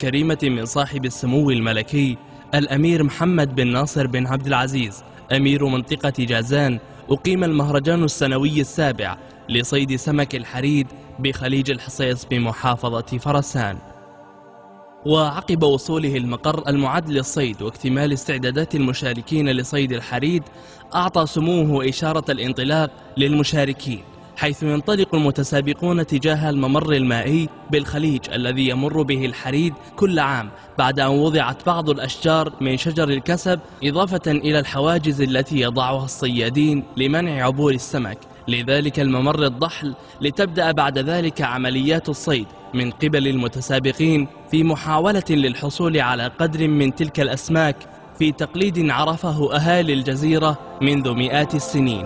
كريمة من صاحب السمو الملكي الأمير محمد بن ناصر بن عبد العزيز أمير منطقة جازان، أقيم المهرجان السنوي السابع لصيد سمك الحريد بخليج الحصيص بمحافظة فرسان. وعقب وصوله المقر المعد للصيد واكتمال استعدادات المشاركين لصيد الحريد، أعطى سموه إشارة الانطلاق للمشاركين، حيث ينطلق المتسابقون تجاه الممر المائي بالخليج الذي يمر به الحريد كل عام، بعد أن وضعت بعض الأشجار من شجر الكسب إضافة إلى الحواجز التي يضعها الصيادين لمنع عبور السمك لذلك الممر الضحل، لتبدأ بعد ذلك عمليات الصيد من قبل المتسابقين في محاولة للحصول على قدر من تلك الأسماك في تقليد عرفه أهالي الجزيرة منذ مئات السنين.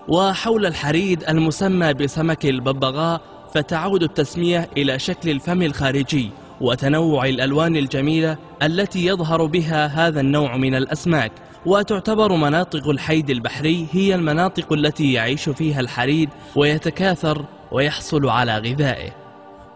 وحول الحريد المسمى بسمك الببغاء، فتعود التسمية إلى شكل الفم الخارجي وتنوع الألوان الجميلة التي يظهر بها هذا النوع من الأسماك. وتعتبر مناطق الحيد البحري هي المناطق التي يعيش فيها الحريد ويتكاثر ويحصل على غذائه.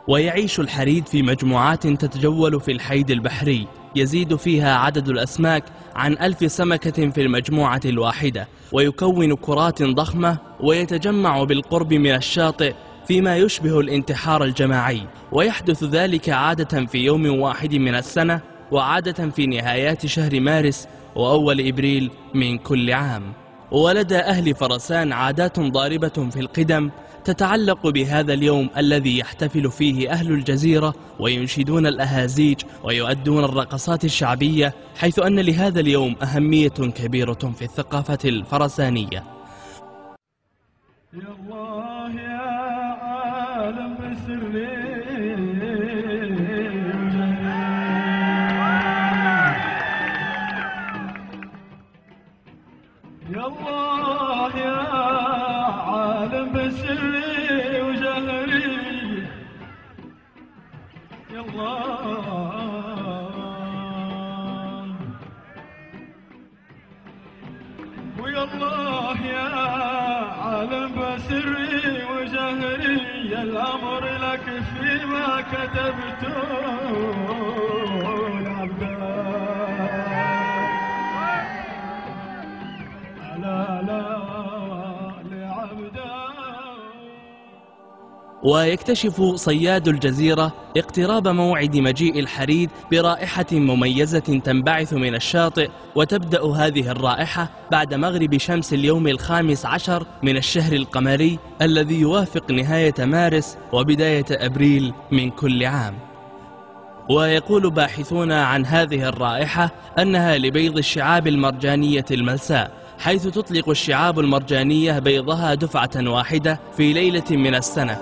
ويعيش الحريد في مجموعات تتجول في الحيد البحري، يزيد فيها عدد الأسماك عن 1000 سمكة في المجموعة الواحدة، ويكون كرات ضخمة ويتجمع بالقرب من الشاطئ فيما يشبه الانتحار الجماعي، ويحدث ذلك عادة في يوم واحد من السنة، وعادة في نهايات شهر مارس وأول إبريل من كل عام. ولدى أهل فرسان عادات ضاربة في القدم تتعلق بهذا اليوم الذي يحتفل فيه أهل الجزيرة وينشدون الأهازيج ويؤدون الرقصات الشعبية، حيث أن لهذا اليوم أهمية كبيرة في الثقافة الفرسانية. يا الله يا عالم بسري يا الله يا عالم بسري وجهري يا الله ويا الله يا عالم بسري وجهري الأمر لك فيما كتبته ويكتشف صياد الجزيرة اقتراب موعد مجيء الحريد برائحة مميزة تنبعث من الشاطئ، وتبدأ هذه الرائحة بعد مغرب شمس اليوم 15 من الشهر القمري الذي يوافق نهاية مارس وبداية أبريل من كل عام. ويقول باحثون عن هذه الرائحة أنها لبيض الشعاب المرجانية الملساء، حيث تطلق الشعاب المرجانية بيضها دفعة واحدة في ليلة من السنة.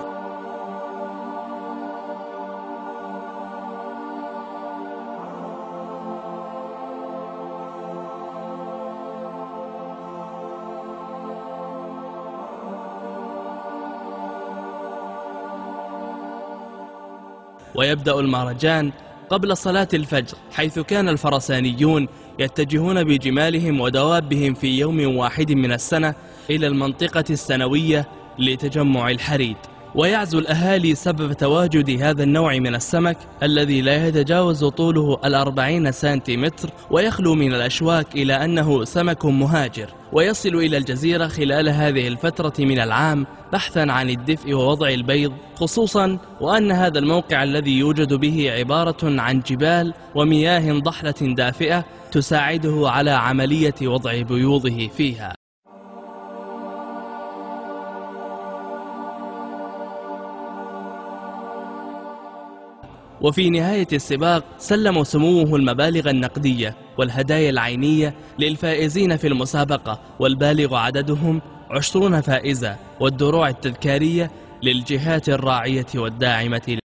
ويبدأ المهرجان قبل صلاة الفجر، حيث كان الفرسانيون يتجهون بجمالهم ودوابهم في يوم واحد من السنة إلى المنطقة السنوية لتجمع الحريد. ويعزو الأهالي سبب تواجد هذا النوع من السمك الذي لا يتجاوز طوله 40 سنتيمتر، ويخلو من الأشواك، إلى أنه سمك مهاجر ويصل إلى الجزيرة خلال هذه الفترة من العام بحثا عن الدفء ووضع البيض، خصوصا وأن هذا الموقع الذي يوجد به عبارة عن جبال ومياه ضحلة دافئة تساعده على عملية وضع بيوضه فيها. وفي نهاية السباق سلم سموه المبالغ النقدية والهدايا العينية للفائزين في المسابقة، والبالغ عددهم 20 فائزة، والدروع التذكارية للجهات الراعية والداعمة